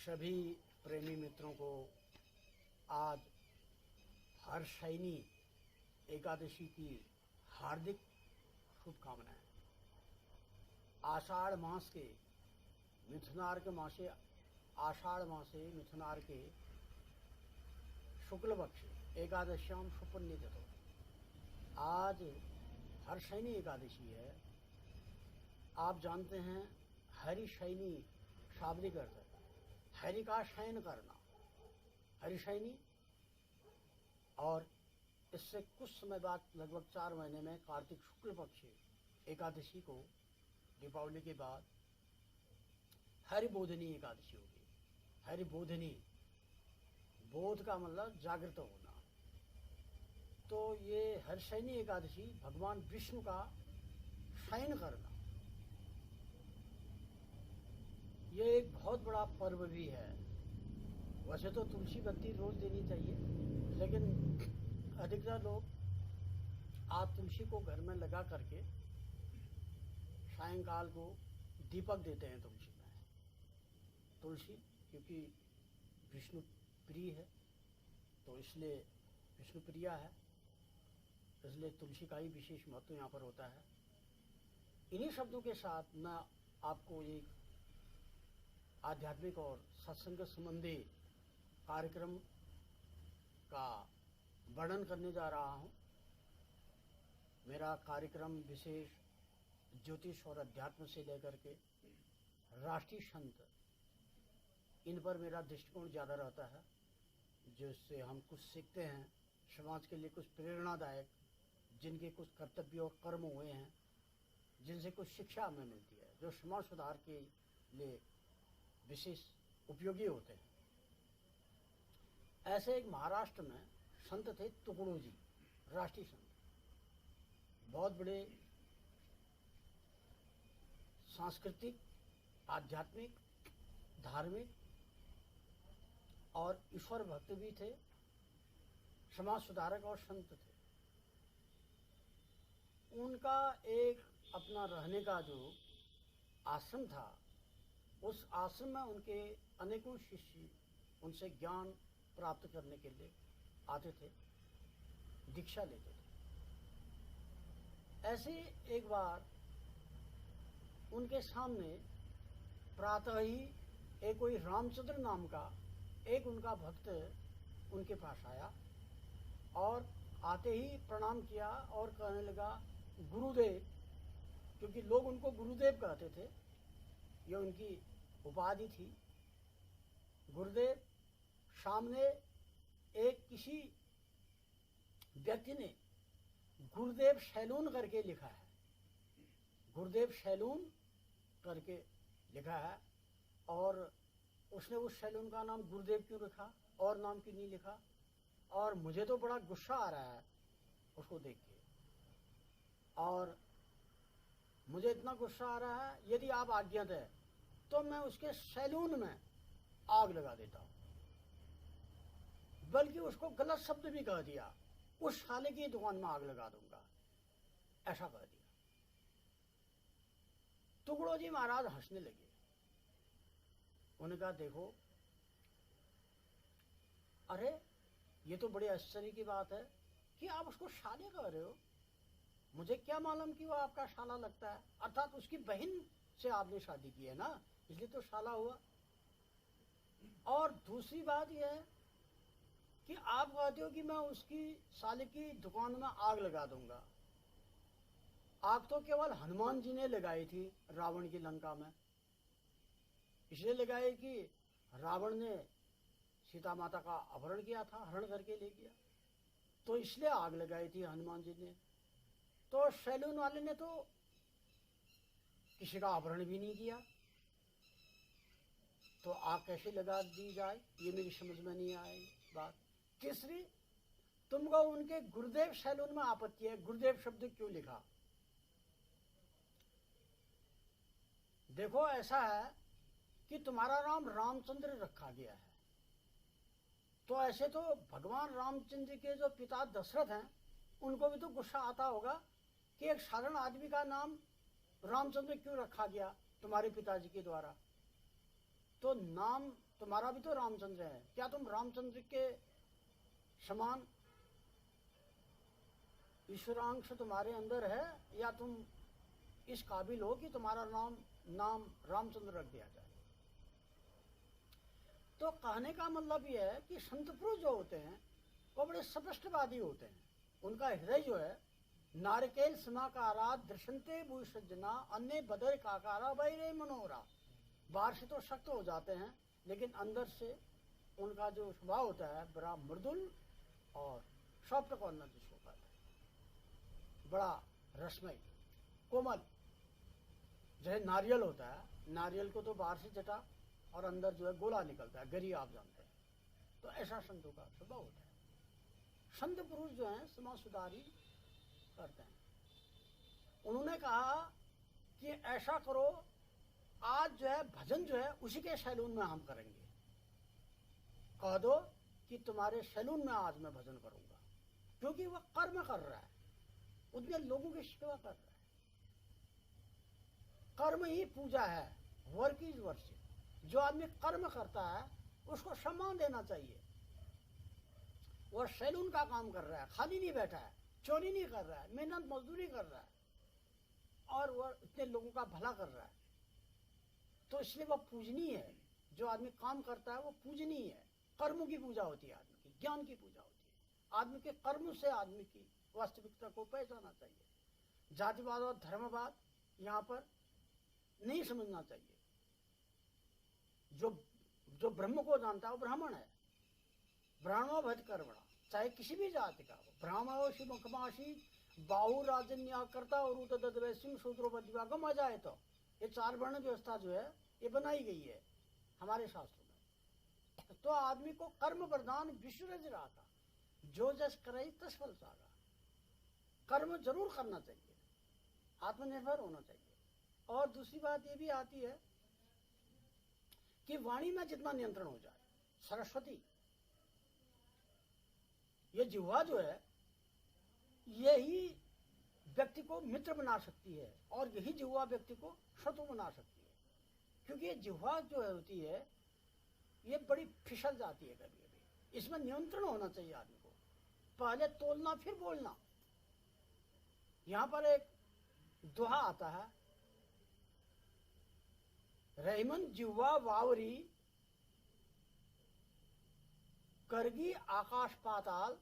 सभी प्रेमी मित्रों को आज हर्षैनी एकादशी की हार्दिक शुभकामनाएं। आषाढ़ मास के मिथुनार्क मासे आषाढ़ मासे मिथुनार्क के शुक्ल पक्ष एकादश्याम सुपुण्यतिथौ आज हर्षैनी एकादशी है। आप जानते हैं हरिशैनी शाब्दिक अर्थ है हरि का शयन करना, हरिशैनी। और इससे कुछ समय बाद लगभग 4 महीने में कार्तिक शुक्ल पक्ष एकादशी को दीपावली के बाद हरिबोधिनी एकादशी होगी। हरिबोधिनी, बोध का मतलब जागृत होना। तो ये हर्षैनी एकादशी भगवान विष्णु का शयन करना, ये एक बहुत बड़ा पर्व भी है। वैसे तो तुलसी बत्ती रोज देनी चाहिए, लेकिन अधिकतर लोग आज तुलसी को घर में लगा करके सायंकाल को दीपक देते हैं तुलसी में। तुलसी क्योंकि विष्णु प्रिय है, तो इसलिए विष्णु प्रिया है, इसलिए तुलसी का ही विशेष महत्व यहाँ पर होता है। इन्हीं शब्दों के साथ मैं आपको एक आध्यात्मिक और सत्संग संबंधी कार्यक्रम का वर्णन करने जा रहा हूँ। मेरा कार्यक्रम विशेष ज्योतिष और अध्यात्म से लेकर के राष्ट्रीय संत, इन पर मेरा दृष्टिकोण ज़्यादा रहता है, जिससे हम कुछ सीखते हैं, समाज के लिए कुछ प्रेरणादायक, जिनके कुछ कर्तव्य और कर्म हुए हैं, जिनसे कुछ शिक्षा हमें मिलती है, जो समाज सुधार के लिए विशेष उपयोगी होते हैं। ऐसे एक महाराष्ट्र में संत थे तुकडोजी, राष्ट्रीय संत, बहुत बड़े सांस्कृतिक, आध्यात्मिक, धार्मिक और ईश्वर भक्त भी थे, समाज सुधारक और संत थे। उनका एक अपना रहने का जो आश्रम था, उस आश्रम में उनके अनेकों शिष्य उनसे ज्ञान प्राप्त करने के लिए आते थे, दीक्षा लेते थे। ऐसे एक बार उनके सामने प्रातः ही एक कोई रामचंद्र नाम का एक उनका भक्त उनके पास आया और आते ही प्रणाम किया और कहने लगा गुरुदेव, क्योंकि लोग उनको गुरुदेव कहते थे, ये उनकी उपाधि थी। गुरुदेव, सामने एक किसी व्यक्ति ने गुरुदेव सैलून करके लिखा है, गुरुदेव सैलून करके लिखा है, और उसने उस सैलून का नाम गुरुदेव क्यों रखा और नाम क्यों नहीं लिखा। और मुझे तो बड़ा गुस्सा आ रहा है उसको देख के, और मुझे इतना गुस्सा आ रहा है, यदि आप आज्ञा दें तो मैं उसके सैलून में आग लगा देता हूं। बल्कि उसको गलत शब्द भी कह दिया, उस साले की दुकान में आग लगा दूंगा, ऐसा कह दिया। तुकडोजी महाराज हंसने लगे। उन्होंने कहा देखो, अरे ये तो बड़े आश्चर्य की बात है कि आप उसको साले कह रहे हो। मुझे क्या मालूम कि वो आपका साला लगता है, अर्थात उसकी बहन से आपने शादी की है ना, इसलिए तो साला हुआ। और दूसरी बात यह है कि आप कहते हो कि मैं उसकी साले की दुकान में आग लगा दूंगा। आग तो केवल हनुमान जी ने लगाई थी रावण की लंका में, इसलिए लगाई कि रावण ने सीता माता का अपहरण किया था, हरण करके ले गया, तो इसलिए आग लगाई थी हनुमान जी ने। तो सैलून वाले ने तो किसी का अपहरण भी नहीं किया, तो आग कैसे लगा दी जाए, ये मेरी समझ में नहीं आई बात। तीसरी, तुमको उनके गुरुदेव सैलून में आपत्ति है, गुरुदेव शब्द क्यों लिखा। देखो, ऐसा है कि तुम्हारा नाम रामचंद्र रखा गया है, तो ऐसे तो भगवान रामचंद्र के जो पिता दशरथ हैं, उनको भी तो गुस्सा आता होगा कि एक साधारण आदमी का नाम रामचंद्र क्यों रखा गया तुम्हारे पिताजी के द्वारा। तो नाम तुम्हारा भी तो रामचंद्र है, क्या तुम रामचंद्र के समान ईश्वरांश तुम्हारे अंदर है, या तुम इस काबिल हो कि तुम्हारा नाम रामचंद्र रख दिया जाए। तो कहने का मतलब यह है कि संत पुरुष जो होते हैं वो बड़े स्पष्टवादी होते हैं। उनका हृदय जो है नारकेल समाकारा दृशंते भूषजना अन्य बदर काकारा बैरे मनोरा, बाहर से तो सख्त हो जाते हैं लेकिन अंदर से उनका जो स्वभाव होता है बड़ा मृदुल और सॉफ्ट कॉर्नर जिसको कहते हैं, बड़ा रसमय कोमल। जैसे नारियल होता है, नारियल को तो बाहर से चटा और अंदर जो है गोला निकलता है, गरी आप जानते हैं। तो ऐसा संतों का स्वभाव होता है। संत पुरुष जो हैं समाज सुधारी करते हैं। उन्होंने कहा कि ऐसा करो, आज जो है भजन जो है उसी के सैलून में हम करेंगे। कह दो कि तुम्हारे सैलून में आज मैं भजन करूंगा, क्योंकि वह कर्म कर रहा है, उतने लोगों की सेवा कर रहा है। कर्म ही पूजा है, वर्क इज वर्शिप। जो आदमी कर्म करता है उसको सम्मान देना चाहिए। वह सैलून का काम कर रहा है, खाली नहीं बैठा है, चोरी नहीं कर रहा है, मेहनत मजदूरी कर रहा है और वह इतने लोगों का भला कर रहा है, तो इसलिए वह पूजनीय है। जो आदमी काम करता है वो पूजनीय है। कर्मों की पूजा होती है, आदमी की ज्ञान की पूजा होती है। आदमी के कर्म से आदमी की वास्तविकता को पहचानना चाहिए। जातिवाद और धर्मवाद यहाँ पर नहीं समझना चाहिए। जो ब्रह्म को जानता है वो ब्राह्मण है। ब्राह्मणो भज कर्मणा, चाहे किसी भी जाति का हो। ब्राह्मणोषि मुखमाशी बाहु राजन्या करता और उतदवैश्यम शूद्रो बद्विभागम आ जाए। तो ये 4 वर्ण व्यवस्था जो है ये बनाई गई है हमारे शास्त्रों में। तो आदमी को कर्म प्रधान विश्व रज रहा था, जो जस करे तस फल सागा। कर्म जरूर करना चाहिए, आत्मनिर्भर होना चाहिए। और दूसरी बात ये भी आती है कि वाणी में जितना नियंत्रण हो जाए। सरस्वती, ये जिह्वा जो है यही व्यक्ति को मित्र बना सकती है और यही जिह्वा व्यक्ति को शत्रु बना सकती है। क्योंकि ये जिह्वा जो होती है ये बड़ी फिसल जाती है कभी कभी। इसमें नियंत्रण होना चाहिए आदमी को, पहले तोलना फिर बोलना। यहां पर एक दोहा आता है, रहमन जिह्वा वावरी करगी आकाश पाताल,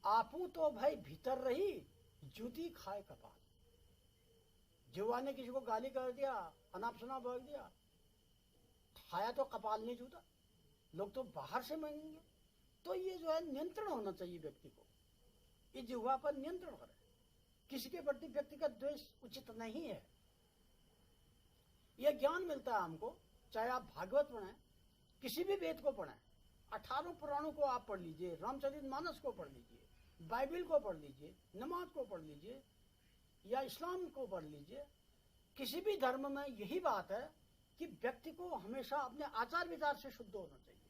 आपू तो भाई भीतर रही जूती खाए कपाल। जिह्वा ने किसी को गाली कर दिया, अनाप शनाप बोल दिया, खाया तो कपाल नहीं जूता, लोग तो बाहर से मांगेंगे। तो ये जो है नियंत्रण होना चाहिए व्यक्ति को, ये जिह्वा पर नियंत्रण करे। किसी के प्रति व्यक्ति का द्वेष उचित नहीं है। यह ज्ञान मिलता है हमको, चाहे आप भागवत पढ़ें, किसी भी वेद को पढ़ें, 18 पुराणों को आप पढ़ लीजिए, रामचरितमानस को पढ़ लीजिए, बाइबिल को पढ़ लीजिए, नमाज को पढ़ लीजिए या इस्लाम को पढ़ लीजिए। किसी भी धर्म में यही बात है कि व्यक्ति को हमेशा अपने आचार विचार से शुद्ध होना चाहिए।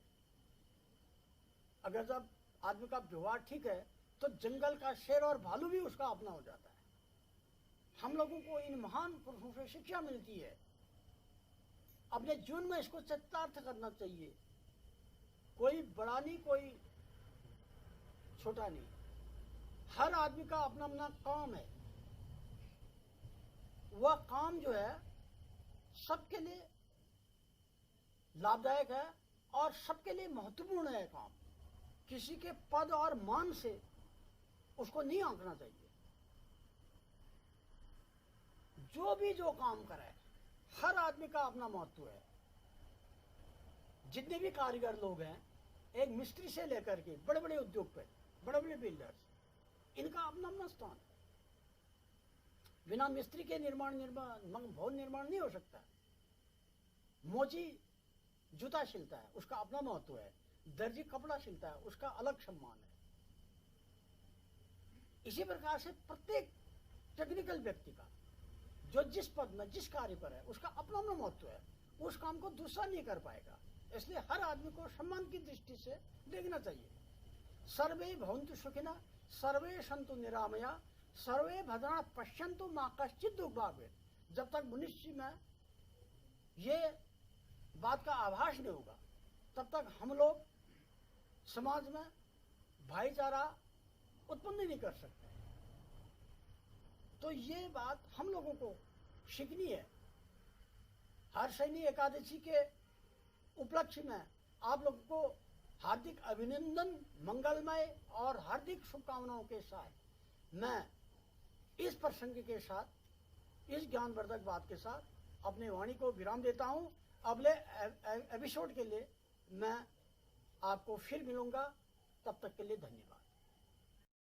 अगर जब आदमी का व्यवहार ठीक है तो जंगल का शेर और भालू भी उसका अपना हो जाता है। हम लोगों को इन महान पुरुषों से शिक्षा मिलती है, अपने जीवन में इसको चरितार्थ करना चाहिए। कोई बड़ा नहीं, कोई छोटा नहीं, हर आदमी का अपना अपना काम है। वह काम जो है सबके लिए लाभदायक है और सबके लिए महत्वपूर्ण है काम। किसी के पद और मान से उसको नहीं आंकना चाहिए। जो काम करे, हर आदमी का अपना महत्व है। जितने भी कारीगर लोग हैं, एक मिस्त्री से लेकर के बड़े बड़े उद्योगपति, बड़े बड़े बिल्डर्स, इनका अपना अपना स्थान है। बिना मिस्त्री के भवन निर्माण नहीं हो सकता। मोची जूता सिलता है, उसका अपना महत्व है। दर्जी कपड़ा सिलता है, उसका अलग सम्मान है। इसी प्रकार से प्रत्येक टेक्निकल व्यक्ति का जो जिस पद में जिस कार्य पर है उसका अपना अपना महत्व है। उस काम को दूसरा नहीं कर पाएगा। इसलिए हर आदमी को सम्मान की दृष्टि से देखना चाहिए। सर्वे भवन्तु सुखिनः, सर्वे सन्तु निरामया, सर्वे भद्राणः पश्यन्तु मा कश्चित् दुःख भाग् भवेत्। जब तक मनुष्य में ये बात का आभास नहीं होगा, तब तक हम लोग समाज में भाईचारा उत्पन्न नहीं कर सकते। तो ये बात हम लोगों को सीखनी है। हर्षिणी एकादशी के उपलक्ष्य में आप लोगों को हार्दिक अभिनंदन, मंगलमय और हार्दिक शुभकामनाओं के साथ मैं इस प्रसंग के साथ, इस ज्ञानवर्धक बात के साथ अपने वाणी को विराम देता हूं। अगले एपिसोड के लिए मैं आपको फिर मिलूंगा, तब तक के लिए धन्यवाद।